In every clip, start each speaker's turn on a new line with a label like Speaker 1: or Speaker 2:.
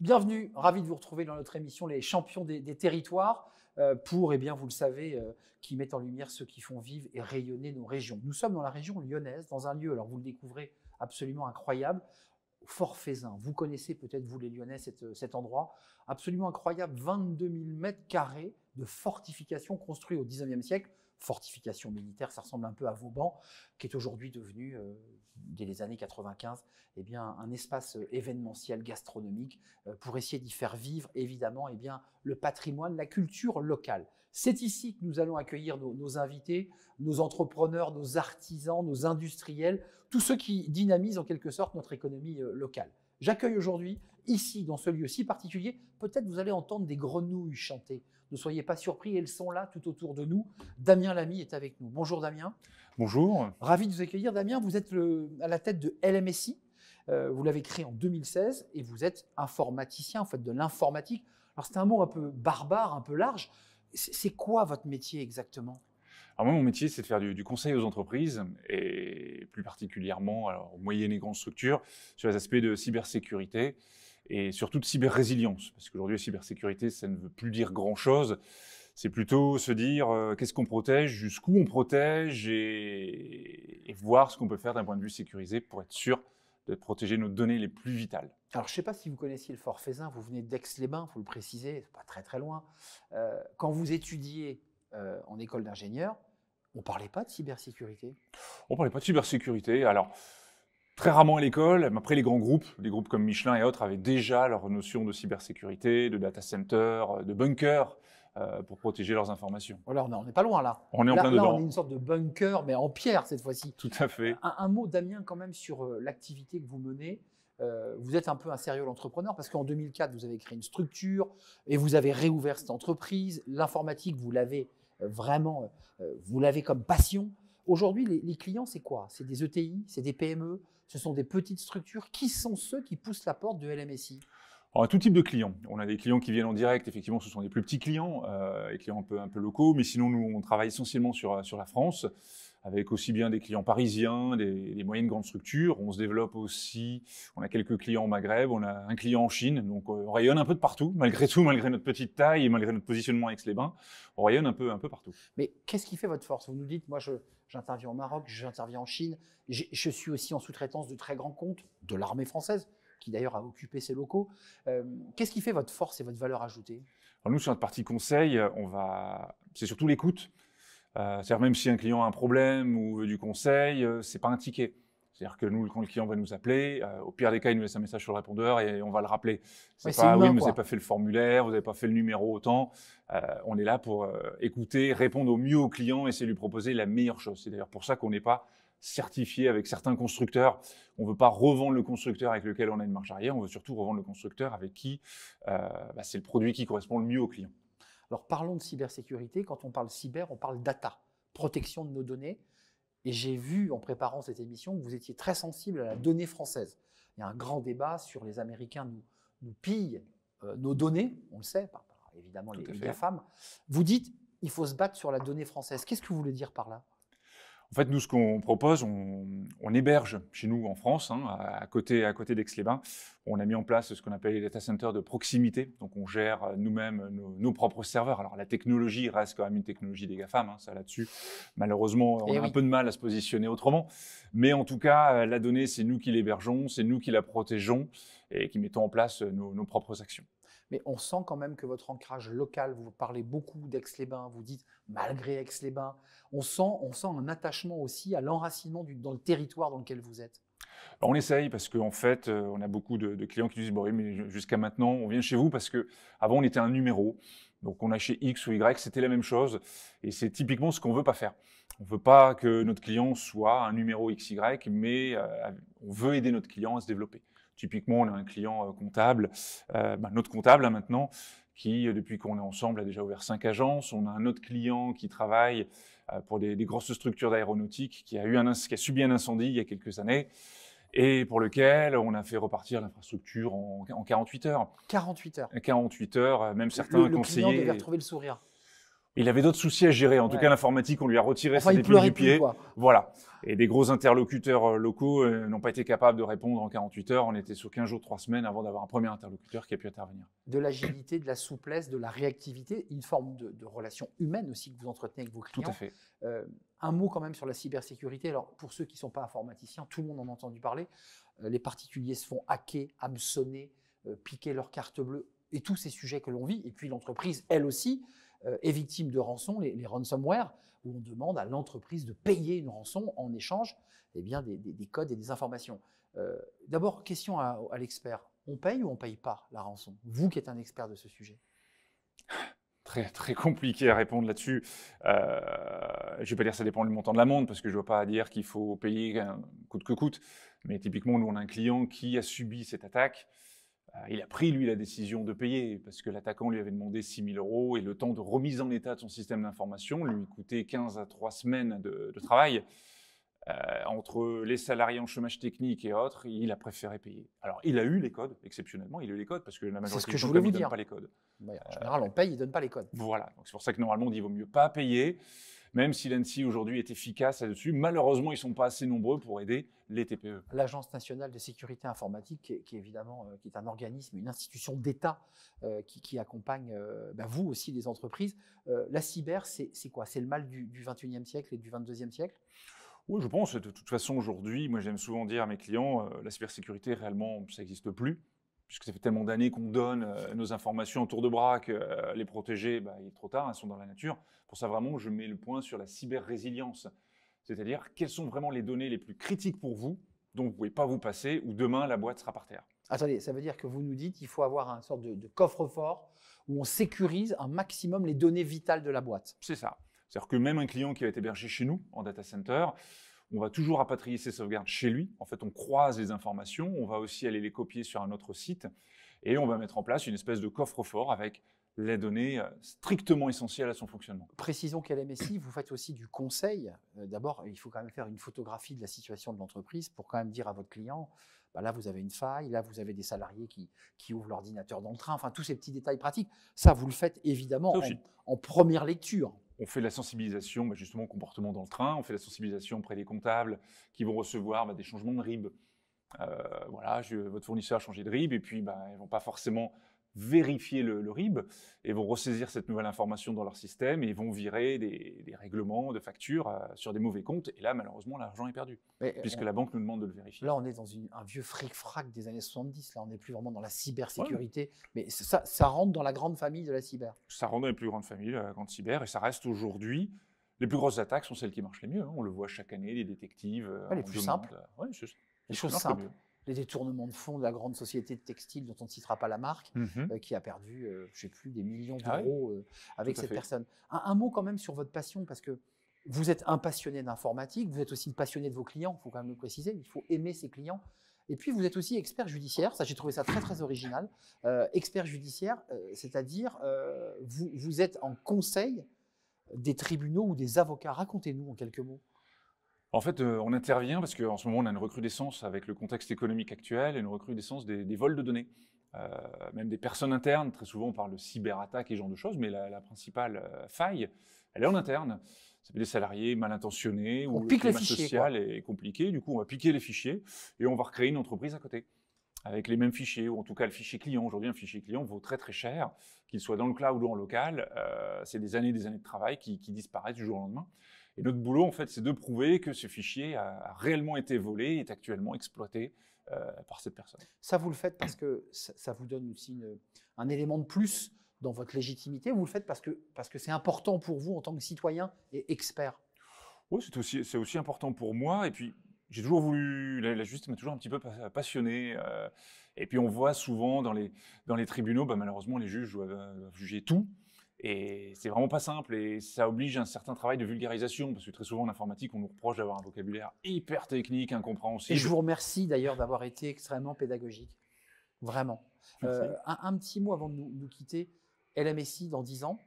Speaker 1: Bienvenue, ravi de vous retrouver dans notre émission Les Champions des territoires pour, vous le savez, qui mettent en lumière ceux qui font vivre et rayonner nos régions. Nous sommes dans la région lyonnaise, dans un lieu, alors vous le découvrez, absolument incroyable, Fort Fayzin. Vous connaissez peut-être, vous les Lyonnais, cet endroit absolument incroyable, 22 000 mètres carrés de fortifications construites au 19e siècle. Fortification militaire, ça ressemble un peu à Vauban, qui est aujourd'hui devenu, dès les années 95, un espace événementiel, gastronomique, pour essayer d'y faire vivre, évidemment, le patrimoine, la culture locale. C'est ici que nous allons accueillir nos invités, nos entrepreneurs, nos artisans, nos industriels, tous ceux qui dynamisent en quelque sorte notre économie locale. J'accueille aujourd'hui, ici, dans ce lieu si particulier, peut-être vous allez entendre des grenouilles chanter. Ne soyez pas surpris, elles sont là tout autour de nous. Damien Lamy est avec nous. Bonjour Damien.
Speaker 2: Bonjour.
Speaker 1: Ravi de vous accueillir. Damien, vous êtes à la tête de LMSI. Vous l'avez créé en 2016 et vous êtes informaticien, en fait de l'informatique. Alors c'est un mot un peu barbare, un peu large. C'est quoi votre métier exactement ?
Speaker 2: Alors moi, mon métier, c'est de faire du conseil aux entreprises et plus particulièrement aux moyennes et grandes structures sur les aspects de cybersécurité et surtout de cyber-résilience. Parce qu'aujourd'hui, la cybersécurité, ça ne veut plus dire grand-chose. C'est plutôt se dire qu'est-ce qu'on protège, jusqu'où on protège et voir ce qu'on peut faire d'un point de vue sécurisé pour être sûr de protéger nos données les plus vitales.
Speaker 1: Alors, je ne sais pas si vous connaissiez le Fort Fayzin, vous venez d'Aix-les-Bains, il faut le préciser, c'est pas très très loin. Quand vous étudiez en école d'ingénieur, on ne parlait pas de cybersécurité.
Speaker 2: On ne parlait pas de cybersécurité. Alors, très rarement à l'école, mais après les grands groupes, des groupes comme Michelin et autres, avaient déjà leur notion de cybersécurité, de data center, de bunker pour protéger leurs informations.
Speaker 1: Voilà, on n'est pas loin là.
Speaker 2: On est en plein dedans.
Speaker 1: On est une sorte de bunker, mais en pierre cette fois-ci.
Speaker 2: Tout à fait.
Speaker 1: Un mot, Damien, quand même, sur l'activité que vous menez. Vous êtes un peu un serial entrepreneur parce qu'en 2004, vous avez créé une structure et vous avez réouvert cette entreprise. L'informatique, vous l'avez vraiment, vous l'avez comme passion. Aujourd'hui, les clients, c'est quoi ? C'est des ETI, c'est des PME, ce sont des petites structures. Qui sont ceux qui poussent la porte de LMSI ?
Speaker 2: Alors, tout type de clients. On a des clients qui viennent en direct, effectivement, ce sont des plus petits clients, des clients un peu locaux, mais sinon, nous, on travaille essentiellement sur la France, avec aussi bien des clients parisiens, des moyennes grandes structures. On se développe aussi, on a quelques clients au Maghreb, on a un client en Chine, donc on rayonne un peu de partout, malgré tout, malgré notre petite taille et malgré notre positionnement avec Aix-les-Bains, on rayonne un peu partout.
Speaker 1: Mais qu'est-ce qui fait votre force ? Vous nous dites, moi, j'interviens au Maroc, j'interviens en Chine, je suis aussi en sous-traitance de très grands comptes de l'armée française, qui d'ailleurs a occupé ses locaux. Qu'est-ce qui fait votre force et votre valeur ajoutée ?
Speaker 2: Alors nous, sur notre partie conseil, c'est surtout l'écoute. C'est-à-dire même si un client a un problème ou veut du conseil, c'est pas un ticket. C'est-à-dire que nous, quand le client va nous appeler, au pire des cas, il nous laisse un message sur le répondeur et on va le rappeler. C'est pas, oui, mais vous n'avez pas fait le formulaire, vous n'avez pas fait le numéro autant. On est là pour écouter, répondre au mieux au client et essayer de lui proposer la meilleure chose. C'est d'ailleurs pour ça qu'on n'est pas certifié avec certains constructeurs. On ne veut pas revendre le constructeur avec lequel on a une marge arrière, on veut surtout revendre le constructeur avec qui c'est le produit qui correspond le mieux au client.
Speaker 1: Alors parlons de cybersécurité. Quand on parle cyber, on parle data, protection de nos données. Et j'ai vu en préparant cette émission que vous étiez très sensible à la donnée française. Il y a un grand débat sur les Américains nous pillent nos données, on le sait, évidemment les GAFAM. Vous dites il faut se battre sur la donnée française. Qu'est-ce que vous voulez dire par là ?
Speaker 2: En fait, nous, ce qu'on propose, on héberge chez nous en France, à côté d'Aix-les-Bains. On a mis en place ce qu'on appelle les data centers de proximité. Donc, on gère nous-mêmes nos propres serveurs. Alors, la technologie reste quand même une technologie des GAFAM, ça là-dessus. Malheureusement, on a un peu de mal à se positionner autrement. Mais en tout cas, la donnée, c'est nous qui l'hébergeons, c'est nous qui la protégeons et qui mettons en place nos propres actions.
Speaker 1: Mais on sent quand même que votre ancrage local, vous parlez beaucoup d'Aix-les-Bains, vous dites malgré Aix-les-Bains, on sent un attachement aussi à l'enracinement dans le territoire dans lequel vous êtes.
Speaker 2: Alors on essaye parce qu'en fait, on a beaucoup de clients qui disent bon, oui, mais jusqu'à maintenant, on vient chez vous parce qu'avant, on était un numéro. Donc on a chez X ou Y, c'était la même chose. Et c'est typiquement ce qu'on ne veut pas faire. On ne veut pas que notre client soit un numéro XY, mais on veut aider notre client à se développer. Typiquement, on a un client comptable, notre comptable maintenant, qui, depuis qu'on est ensemble, a déjà ouvert 5 agences. On a un autre client qui travaille pour des grosses structures d'aéronautique, qui a subi un incendie il y a quelques années, et pour lequel on a fait repartir l'infrastructure en 48 heures.
Speaker 1: 48 heures.
Speaker 2: 48 heures, même certains conseillers…
Speaker 1: Le client devait retrouver le sourire.
Speaker 2: Il avait d'autres soucis à gérer. En tout cas, l'informatique, on lui a retiré
Speaker 1: enfin,
Speaker 2: ses
Speaker 1: il
Speaker 2: épines
Speaker 1: pleurait
Speaker 2: du pied.
Speaker 1: plus, quoi.
Speaker 2: Voilà. Et des gros interlocuteurs locaux n'ont pas été capables de répondre en 48 heures. On était sur 15 jours, 3 semaines avant d'avoir un premier interlocuteur qui a pu intervenir.
Speaker 1: De l'agilité, de la souplesse, de la réactivité, une forme de relation humaine aussi que vous entretenez avec vos clients.
Speaker 2: Tout à fait.
Speaker 1: Un mot quand même sur la cybersécurité. Alors, pour ceux qui ne sont pas informaticiens, tout le monde en a entendu parler. Les particuliers se font hacker, hameçonner, piquer leur carte bleue et tous ces sujets que l'on vit. Et puis l'entreprise, elle aussi, est victime de rançon, les ransomware, où on demande à l'entreprise de payer une rançon en échange bien, des codes et des informations. D'abord, question à l'expert. On paye ou on ne paye pas la rançon? Vous qui êtes un expert de ce sujet.
Speaker 2: Très, très compliqué à répondre là-dessus. Je ne vais pas dire que ça dépend du montant de l'amende, parce que je ne veux pas dire qu'il faut payer coûte que coûte. Mais typiquement, nous, on a un client qui a subi cette attaque. Il a pris, lui, la décision de payer, parce que l'attaquant lui avait demandé 6 000 € et le temps de remise en état de son système d'information lui coûtait 15 à 3 semaines de travail. Entre les salariés en chômage technique et autres, il a préféré payer. Alors, il a eu les codes, exceptionnellement, il a eu les codes, parce que la majorité des compagnies ne donnent pas les codes.
Speaker 1: En général, on paye, ils ne donnent pas les codes.
Speaker 2: Voilà, donc c'est pour ça que normalement, on dit qu'il vaut mieux pas payer, même si l'ANSSI aujourd'hui est efficace là-dessus. Malheureusement, ils ne sont pas assez nombreux pour aider les TPE.
Speaker 1: L'Agence nationale de sécurité informatique, qui évidemment qui est un organisme, une institution d'État qui accompagne vous aussi les entreprises. La cyber, c'est quoi? C'est le mal du 21e siècle et du 22e siècle?
Speaker 2: Oui, je pense. De toute façon, aujourd'hui, moi j'aime souvent dire à mes clients, la cybersécurité, réellement, ça n'existe plus, puisque ça fait tellement d'années qu'on donne nos informations en tour de bras que les protéger, il est trop tard, elles sont dans la nature. Pour ça, vraiment, je mets le point sur la cyber-résilience. C'est-à-dire, quelles sont vraiment les données les plus critiques pour vous, dont vous ne pouvez pas vous passer, ou demain, la boîte sera par terre.
Speaker 1: Attendez, ça veut dire que vous nous dites qu'il faut avoir une sorte de coffre-fort où on sécurise un maximum les données vitales de la boîte.
Speaker 2: C'est ça. C'est-à-dire que même un client qui va être hébergé chez nous, en data center, on va toujours rapatrier ses sauvegardes chez lui. En fait, on croise les informations, on va aussi aller les copier sur un autre site et on va mettre en place une espèce de coffre-fort avec les données strictement essentielles à son fonctionnement.
Speaker 1: Précisons qu'à l'MSI, vous faites aussi du conseil. D'abord, il faut quand même faire une photographie de la situation de l'entreprise pour quand même dire à votre client, là, vous avez une faille, là, vous avez des salariés qui ouvrent l'ordinateur dans le train, enfin, tous ces petits détails pratiques. Ça, vous le faites évidemment en première lecture.
Speaker 2: On fait de la sensibilisation justement au comportement dans le train, on fait de la sensibilisation auprès des comptables qui vont recevoir des changements de RIB. Votre fournisseur a changé de RIB et puis ils ne vont pas forcément vérifier le RIB et vont ressaisir cette nouvelle information dans leur système et ils vont virer des règlements de factures sur des mauvais comptes. Et là, malheureusement, l'argent est perdu, puisque la banque nous demande de le vérifier.
Speaker 1: Là, on est dans un vieux fric-frac des années 70. Là, on n'est plus vraiment dans la cybersécurité. Ouais. Mais ça rentre dans la grande famille de la cyber.
Speaker 2: Ça rentre dans les plus grandes familles de la grande cyber et ça reste aujourd'hui. Les plus grosses attaques sont celles qui marchent les mieux. On le voit chaque année, les détectives.
Speaker 1: Les plus simples.
Speaker 2: Les
Speaker 1: choses simples. Les détournements de fonds de la grande société de textile dont on ne citera pas la marque, qui a perdu, je ne sais plus, des millions d'euros avec cette personne. Un mot quand même sur votre passion, parce que vous êtes un passionné d'informatique, vous êtes aussi le passionné de vos clients, il faut quand même le préciser, il faut aimer ses clients. Et puis vous êtes aussi expert judiciaire, ça j'ai trouvé ça très très original. Expert judiciaire, c'est-à-dire vous êtes en conseil des tribunaux ou des avocats. Racontez-nous en quelques mots.
Speaker 2: En fait, on intervient parce qu'en ce moment, on a une recrudescence avec le contexte économique actuel et une recrudescence des vols de données. Même des personnes internes, très souvent on parle de cyberattaque et ce genre de choses, mais la principale faille, elle est en interne. Ça peut être des salariés mal intentionnés ou le climat social est compliqué. Du coup, on va piquer les fichiers et on va recréer une entreprise à côté avec les mêmes fichiers, ou en tout cas le fichier client. Aujourd'hui, un fichier client vaut très très cher, qu'il soit dans le cloud ou en local. C'est des années de travail qui disparaissent du jour au lendemain. Et notre boulot, en fait, c'est de prouver que ce fichier a réellement été volé et est actuellement exploité par cette personne.
Speaker 1: Ça, vous le faites parce que ça vous donne aussi un élément de plus dans votre légitimité. Vous le faites parce que c'est important pour vous en tant que citoyen et expert.
Speaker 2: Oui, c'est aussi important pour moi. Et puis, j'ai toujours voulu, la justice m'a toujours un petit peu passionné. Et puis, on voit souvent dans les tribunaux, malheureusement, les juges doivent juger tout. Et c'est vraiment pas simple et ça oblige un certain travail de vulgarisation parce que très souvent en informatique, on nous reproche d'avoir un vocabulaire hyper technique, incompréhensible.
Speaker 1: Et je vous remercie d'ailleurs d'avoir été extrêmement pédagogique. Vraiment. Un petit mot avant de nous quitter. LMSI dans 10 ans,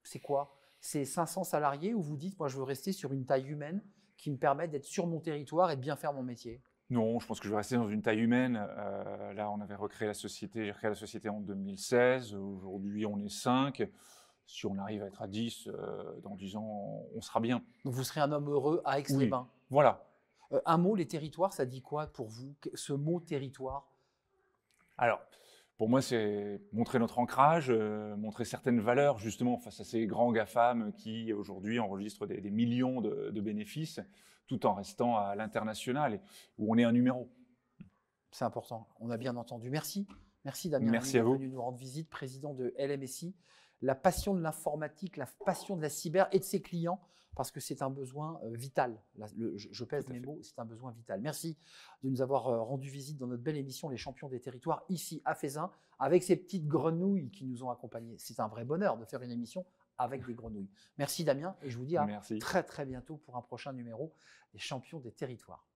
Speaker 1: c'est quoi? C'est 500 salariés où vous dites, moi je veux rester sur une taille humaine qui me permet d'être sur mon territoire et de bien faire mon métier?
Speaker 2: Non, je pense que je vais rester dans une taille humaine. Là, on avait recréé la société, j'ai recréé la société en 2016. Aujourd'hui, on est 5. si on arrive à être à 10, dans 10 ans, on sera bien.
Speaker 1: Donc vous serez un homme heureux à Aix-les-Bains.
Speaker 2: Voilà.
Speaker 1: Un mot, les territoires, ça dit quoi pour vous, ce mot territoire?
Speaker 2: Alors, pour moi, c'est montrer notre ancrage, montrer certaines valeurs justement face à ces grands GAFAM qui aujourd'hui enregistrent des millions de bénéfices, tout en restant à l'international, où on est un numéro.
Speaker 1: C'est important, on a bien entendu. Merci. Merci Damien.
Speaker 2: Merci à vous.
Speaker 1: Venu nous rendre visite, président de LMSI. La passion de l'informatique, la passion de la cyber et de ses clients, parce que c'est un besoin vital. Je pèse mes mots, c'est un besoin vital. Merci de nous avoir rendu visite dans notre belle émission Les Champions des Territoires, ici à Feyzin, avec ces petites grenouilles qui nous ont accompagnés. C'est un vrai bonheur de faire une émission avec des grenouilles. Merci Damien, et je vous dis à très très bientôt pour un prochain numéro des Champions des Territoires.